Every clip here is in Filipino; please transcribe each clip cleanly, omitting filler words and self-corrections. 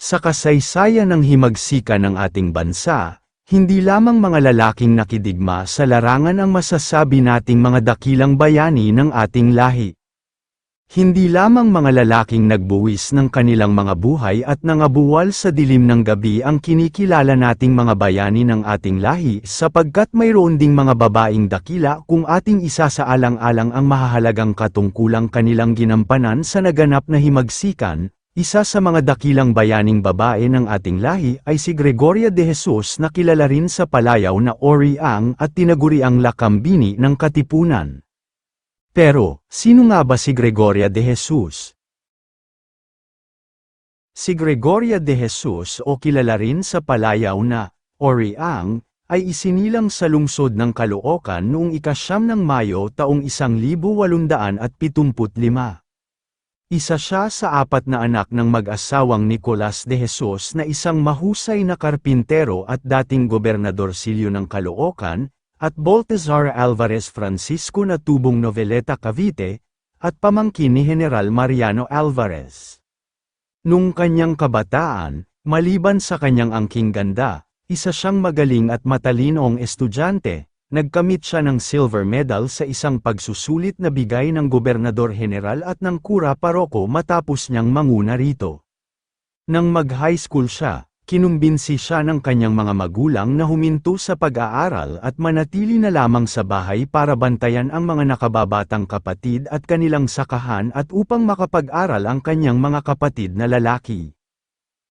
Sa kasaysayan ng himagsikan ng ating bansa, hindi lamang mga lalaking nakidigma sa larangan ang masasabi nating mga dakilang bayani ng ating lahi. Hindi lamang mga lalaking nagbuwis ng kanilang mga buhay at nangabuwal sa dilim ng gabi ang kinikilala nating mga bayani ng ating lahi sapagkat mayroon ding mga babaeng dakila kung ating isasaalang-alang ang mahahalagang katungkulang kanilang ginampanan sa naganap na himagsikan. Isa sa mga dakilang bayaning babae ng ating lahi ay si Gregoria de Jesus na kilala rin sa palayaw na Oriang at tinaguriang Lakambini ng Katipunan. Pero, sino nga ba si Gregoria de Jesus? Si Gregoria de Jesus o kilala rin sa palayaw na Oriang ay isinilang sa lungsod ng Caloocan noong ika-9 ng Mayo taong 1875. Isa siya sa 4 na anak ng mag-asawang Nicolas de Jesus na isang mahusay na karpintero at dating gobernador silyo ng Caloocan, at Baltazar Alvarez Francisco na tubong Noveleta Cavite, at pamangkin ni General Mariano Alvarez. Nung kanyang kabataan, maliban sa kanyang angking ganda, isa siyang magaling at matalinong estudyante. Nagkamit siya ng silver medal sa isang pagsusulit na bigay ng gobernador general at ng kura paroko matapos niyang manguna rito. Nang mag-high school siya, kinumbinsi siya ng kanyang mga magulang na huminto sa pag-aaral at manatili na lamang sa bahay para bantayan ang mga nakababatang kapatid at kanilang sakahan at upang makapag-aral ang kanyang mga kapatid na lalaki.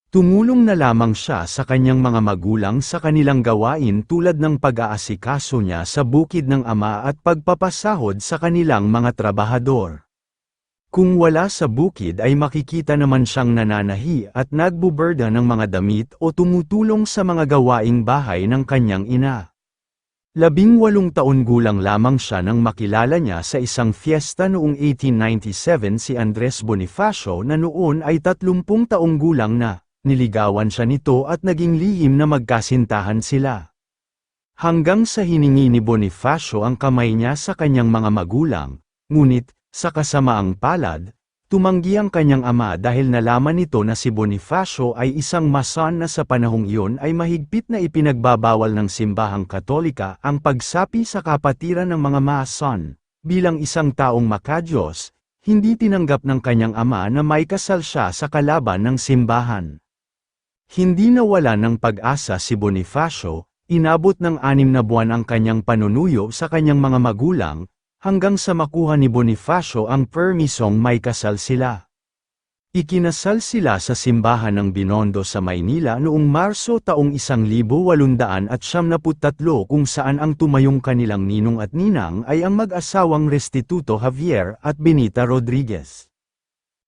Tumulong na lamang siya sa kanyang mga magulang sa kanilang gawain tulad ng pag-aasikaso niya sa bukid ng ama at pagpapasahod sa kanilang mga trabahador. Kung wala sa bukid ay makikita naman siyang nananahi at nagbuburda ng mga damit o tumutulong sa mga gawaing bahay ng kanyang ina. 18 taon gulang lamang siya nang makilala niya sa isang fiesta noong 1897 si Andres Bonifacio na noon ay 30 taong gulang na. Niligawan siya nito at naging lihim na magkasintahan sila. Hanggang sa hiningi ni Bonifacio ang kamay niya sa kanyang mga magulang, ngunit, sa kasamaang palad, tumanggi ang kanyang ama dahil nalaman nito na si Bonifacio ay isang Mason na sa panahong iyon ay mahigpit na ipinagbabawal ng simbahang Katolika ang pagsapi sa kapatiran ng mga Mason. Bilang isang taong makadiyos, hindi tinanggap ng kanyang ama na may kasal siya sa kalaban ng simbahan. Hindi nawala ng pag-asa si Bonifacio, inabot ng 6 na buwan ang kanyang panunuyo sa kanyang mga magulang, hanggang sa makuha ni Bonifacio ang permisong may kasal sila. Ikinasal sila sa simbahan ng Binondo sa Maynila noong Marso taong 1873 kung saan ang tumayong kanilang ninong at ninang ay ang mag-asawang Restituto Javier at Benita Rodriguez.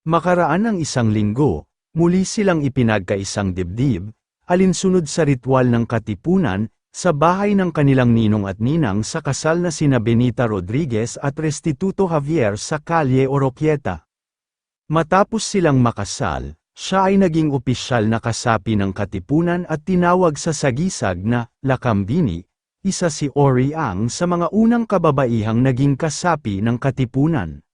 Makaraan ng 1 linggo, muli silang ipinagkaisang dibdib, alinsunod sa ritual ng katipunan, sa bahay ng kanilang ninong at ninang sa kasal na sina Benita Rodriguez at Restituto Javier sa Calle Oroquieta. Matapos silang makasal, siya ay naging opisyal na kasapi ng katipunan at tinawag sa sagisag na Lakambini, isa si Oriang sa mga unang kababaihang naging kasapi ng katipunan.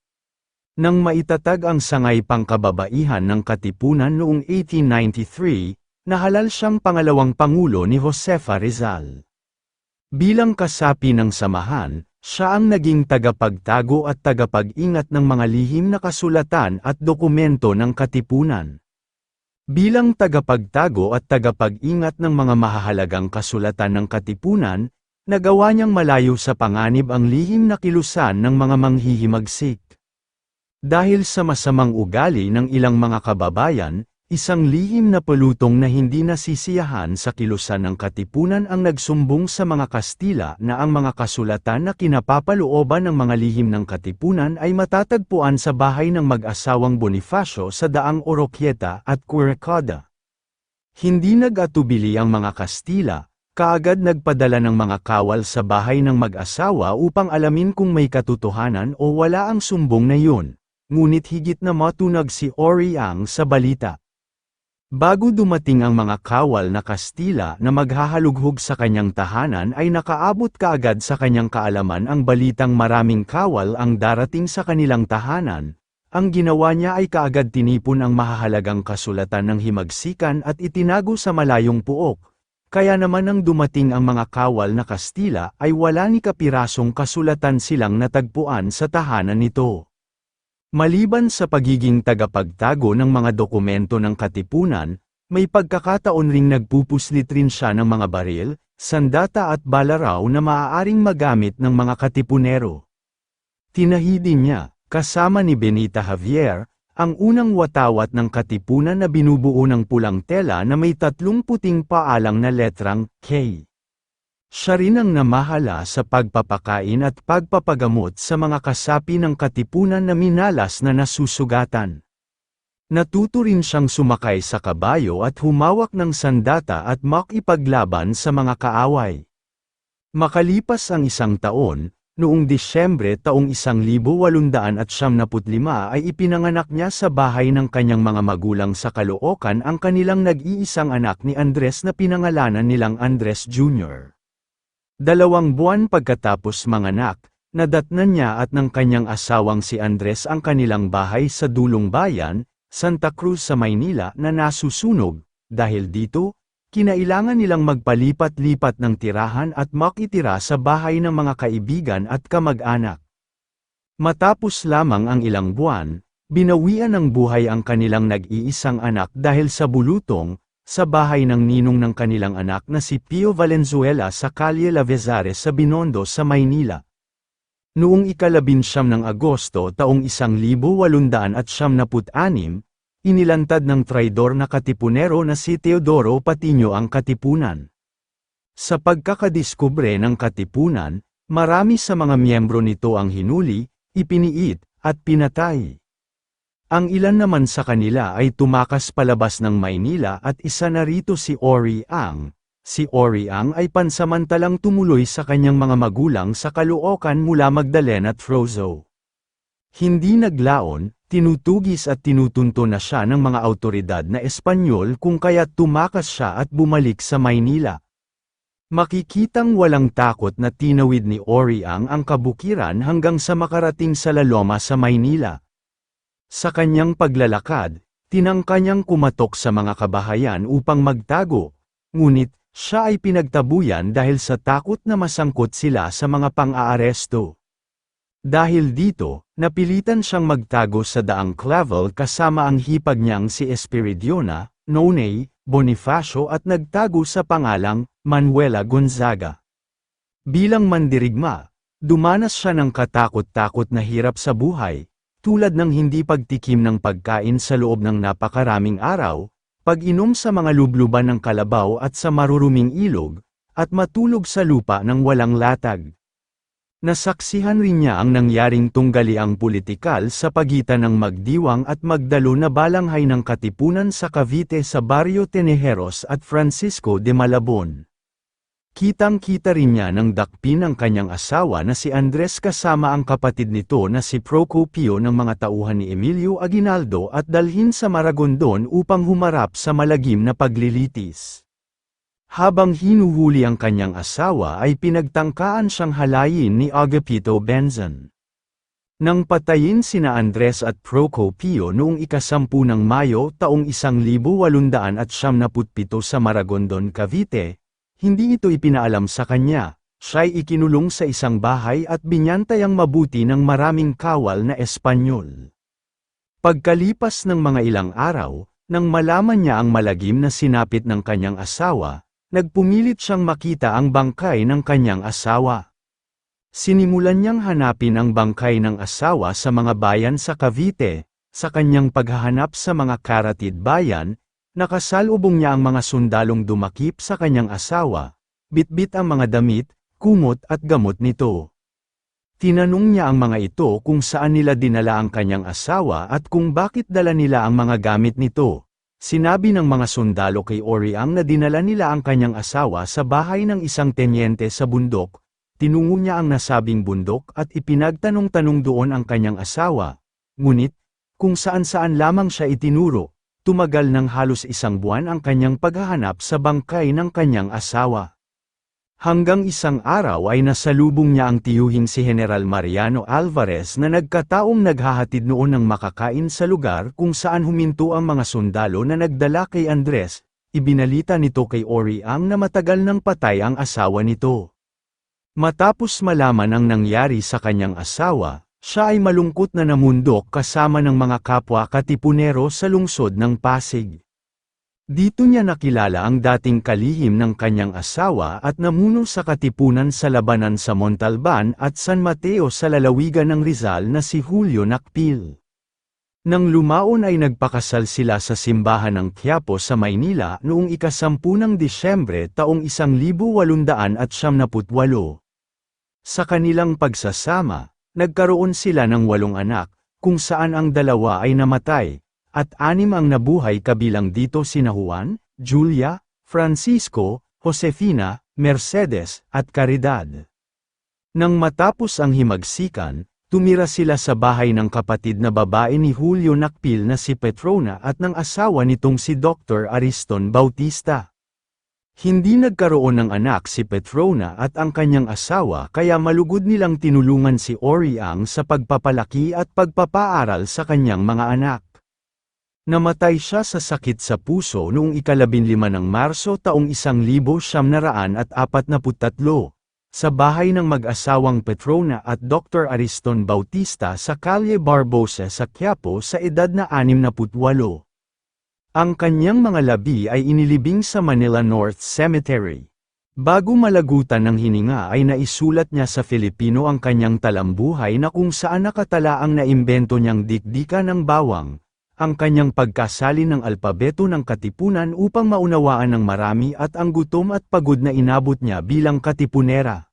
Nang maitatag ang sangay pangkababaihan ng katipunan noong 1893, nahalal siyang pangalawang pangulo ni Josefa Rizal. Bilang kasapi ng samahan, siya ang naging tagapagtago at tagapag-ingat ng mga lihim na kasulatan at dokumento ng katipunan. Bilang tagapagtago at tagapag-ingat ng mga mahahalagang kasulatan ng katipunan, nagawa niyang malayo sa panganib ang lihim na kilusan ng mga manghihimagsik. Dahil sa masamang ugali ng ilang mga kababayan, isang lihim na palutong na hindi nasisiyahan sa kilusan ng katipunan ang nagsumbong sa mga Kastila na ang mga kasulatan na kinapapalooban ng mga lihim ng katipunan ay matatagpuan sa bahay ng mag-asawang Bonifacio sa daang Oroquieta at Curacada. Hindi nag-atubili ang mga Kastila, kaagad nagpadala ng mga kawal sa bahay ng mag-asawa upang alamin kung may katotohanan o wala ang sumbong na yun. Ngunit higit na matunag si Oriang sa balita. Bago dumating ang mga kawal na Kastila na maghahalughog sa kanyang tahanan ay nakaabot kaagad sa kanyang kaalaman ang balitang maraming kawal ang darating sa kanilang tahanan, ang ginawa niya ay kaagad tinipon ang mahahalagang kasulatan ng himagsikan at itinago sa malayong puok, kaya naman nang dumating ang mga kawal na Kastila ay wala ni kapirasong kasulatan silang natagpuan sa tahanan nito. Maliban sa pagiging tagapagtago ng mga dokumento ng katipunan, may pagkakataon ring nagpupuslit rin siya ng mga baril, sandata at bala raw na maaaring magamit ng mga katipunero. Tinahi din niya, kasama ni Benita Javier, ang unang watawat ng katipunan na binubuo ng pulang tela na may 3 puting paalang na letrang K. Siya rin ang namahala sa pagpapakain at pagpapagamot sa mga kasapi ng katipunan na minalas na nasusugatan. Natuto rin siyang sumakay sa kabayo at humawak ng sandata at makipaglaban sa mga kaaway. Makalipas ang 1 taon, noong Disyembre taong 1895 ay ipinanganak niya sa bahay ng kanyang mga magulang sa Caloocan ang kanilang nag-iisang anak ni Andres na pinangalanan nilang Andres Jr. 2 buwan pagkatapos manganak, nadatnan niya at ng kanyang asawang si Andres ang kanilang bahay sa dulong bayan, Santa Cruz sa Maynila na nasusunog. Dahil dito, kinailangan nilang magpalipat-lipat ng tirahan at makitira sa bahay ng mga kaibigan at kamag-anak. Matapos lamang ang ilang buwan, binawian ng buhay ang kanilang nag-iisang anak dahil sa bulutong, sa bahay ng ninong ng kanilang anak na si Pio Valenzuela sa Calle Lavezares sa Binondo sa Maynila. Noong 19 ng Agosto taong 1896, inilantad ng traidor na katipunero na si Teodoro Patiño ang katipunan. Sa pagkakadiskubre ng katipunan, marami sa mga miyembro nito ang hinuli, ipiniit, at pinatay. Ang ilan naman sa kanila ay tumakas palabas ng Maynila at isa na rito si Ori Ang. Si Ori Ang ay pansamantalang tumuloy sa kanyang mga magulang sa Caloocan mula Magdalena at Frozo. Hindi naglaon, tinutugis at tinutunto na siya ng mga awtoridad na Espanyol kung kaya't tumakas siya at bumalik sa Maynila. Makikitang walang takot na tinawid ni Ori Ang kabukiran hanggang sa makarating sa La Loma sa Maynila. Sa kanyang paglalakad, tinangka niyang kumatok sa mga kabahayan upang magtago, ngunit siya ay pinagtabuyan dahil sa takot na masangkot sila sa mga pang-aaresto. Dahil dito, napilitan siyang magtago sa daang Clavel kasama ang hipag niyang si Espiridiona, Nonay, Bonifacio at nagtago sa pangalang Manuela Gonzaga. Bilang mandirigma, dumanas siya ng katakot-takot na hirap sa buhay, tulad ng hindi pagtikim ng pagkain sa loob ng napakaraming araw, pag-inom sa mga lubluban ng kalabaw at sa maruruming ilog, at matulog sa lupa ng walang latag. Nasaksihan rin niya ang nangyaring tunggaliang politikal sa pagitan ng Magdiwang at Magdalo na balanghay ng katipunan sa Cavite sa Barrio Tenejeros at Francisco de Malabon. Kitang-kita rin niya ng dakpin ang kanyang asawa na si Andres kasama ang kapatid nito na si Procopio ng mga tauhan ni Emilio Aguinaldo at dalhin sa Maragondon upang humarap sa malagim na paglilitis. Habang hinuhuli ang kanyang asawa ay pinagtangkaan siyang halayin ni Agapito Benzon. Nang patayin sina Andres at Procopio noong 10 ng Mayo taong 1897 sa Maragondon, Cavite, hindi ito ipinaalam sa kanya. Siya'y ikinulong sa isang bahay at binyantayang mabuti ng maraming kawal na Espanyol. Pagkalipas ng mga ilang araw, nang malaman niya ang malagim na sinapit ng kanyang asawa, nagpumilit siyang makita ang bangkay ng kanyang asawa. Sinimulan niyang hanapin ang bangkay ng asawa sa mga bayan sa Cavite. Sa kanyang paghahanap sa mga karatid bayan, nakasalubong niya ang mga sundalong dumakip sa kanyang asawa, bitbit ang mga damit, kumot at gamot nito. Tinanong niya ang mga ito kung saan nila dinala ang kanyang asawa at kung bakit dala nila ang mga gamit nito. Sinabi ng mga sundalo kay Oriang na dinala nila ang kanyang asawa sa bahay ng isang tenyente sa bundok. Tinungo niya ang nasabing bundok at ipinagtanong-tanong doon ang kanyang asawa. Ngunit, kung saan-saan lamang siya itinuro, tumagal ng halos 1 buwan ang kanyang paghahanap sa bangkay ng kanyang asawa. Hanggang isang araw ay nasalubong niya ang tiyuhing si General Mariano Alvarez na nagkataong naghahatid noon ng makakain sa lugar kung saan huminto ang mga sundalo na nagdala kay Andres. Ibinalita nito kay Oriang na matagal nang patay ang asawa nito. Matapos malaman ang nangyari sa kanyang asawa, siya ay malungkot na namundok kasama ng mga kapwa katipunero sa lungsod ng Pasig. Dito niya nakilala ang dating kalihim ng kanyang asawa at namuno sa katipunan sa labanan sa Montalban at San Mateo sa lalawigan ng Rizal na si Julio Nakpil. Nang lumaon ay nagpakasal sila sa simbahan ng Quiapo sa Maynila noong ika-10 ng Disyembre taong 1878. Sa kanilang pagsasama, nagkaroon sila ng 8 anak, kung saan ang 2 ay namatay, at 6 ang nabuhay kabilang dito sina Juan, Julia, Francisco, Josefina, Mercedes, at Caridad. Nang matapos ang himagsikan, tumira sila sa bahay ng kapatid na babae ni Julio Nakpil na si Petrona at ng asawa nitong si Dr. Ariston Bautista. Hindi nagkaroon ng anak si Petrona at ang kanyang asawa kaya malugod nilang tinulungan si Oriang sa pagpapalaki at pagpapaaral sa kanyang mga anak. Namatay siya sa sakit sa puso noong ika-15 ng Marso taong 1943, sa bahay ng mag-asawang Petrona at Dr. Ariston Bautista sa Calle Barbosa sa Quiapo sa edad na 68. Ang kanyang mga labi ay inilibing sa Manila North Cemetery. Bago malagutan ng hininga ay naisulat niya sa Filipino ang kanyang talambuhay na kung saan nakatala ang naimbento niyang dikdika ng bawang, ang kanyang pagkasali ng alpabeto ng katipunan upang maunawaan ng marami at ang gutom at pagod na inabot niya bilang katipunera.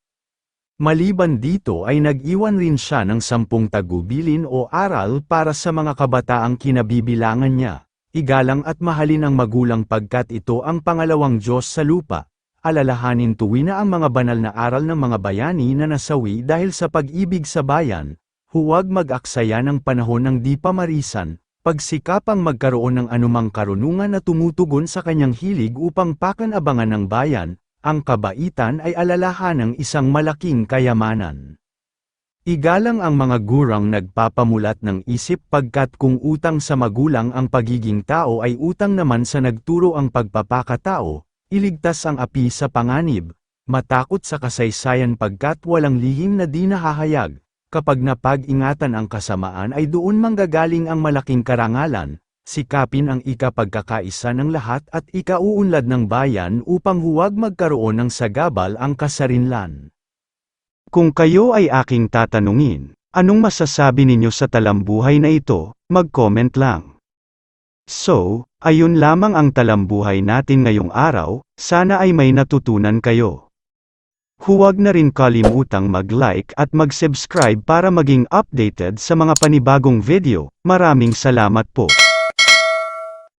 Maliban dito ay nag-iwan rin siya ng 10 tagubilin o aral para sa mga kabataang kinabibilangan niya. Igalang at mahalin ang magulang pagkat ito ang pangalawang Diyos sa lupa. Alalahanin tuwi na ang mga banal na aral ng mga bayani na nasawi dahil sa pag-ibig sa bayan. Huwag mag-aksaya ng panahon ng di pamarisan. Pagsikapang magkaroon ng anumang karunungan na tumutugon sa kanyang hilig upang pakanabangan ng bayan, ang kabaitan ay alalahanang isang malaking kayamanan. Igalang ang mga gurang nagpapamulat ng isip pagkat kung utang sa magulang ang pagiging tao ay utang naman sa nagturo ang pagpapakatao, iligtas ang api sa panganib, matakot sa kasaysayan pagkat walang lihim na di nahahayag. Kapag napag-ingatan ang kasamaan ay doon manggagaling ang malaking karangalan, sikapin ang ikapagkakaisa ng lahat at ikauunlad ng bayan upang huwag magkaroon ng sagabal ang kasarinlan. Kung kayo ay aking tatanungin, anong masasabi ninyo sa talambuhay na ito, mag-comment lang. So, ayun lamang ang talambuhay natin ngayong araw, sana ay may natutunan kayo. Huwag na rin kalimutang mag-like at mag-subscribe para maging updated sa mga panibagong video. Maraming salamat po.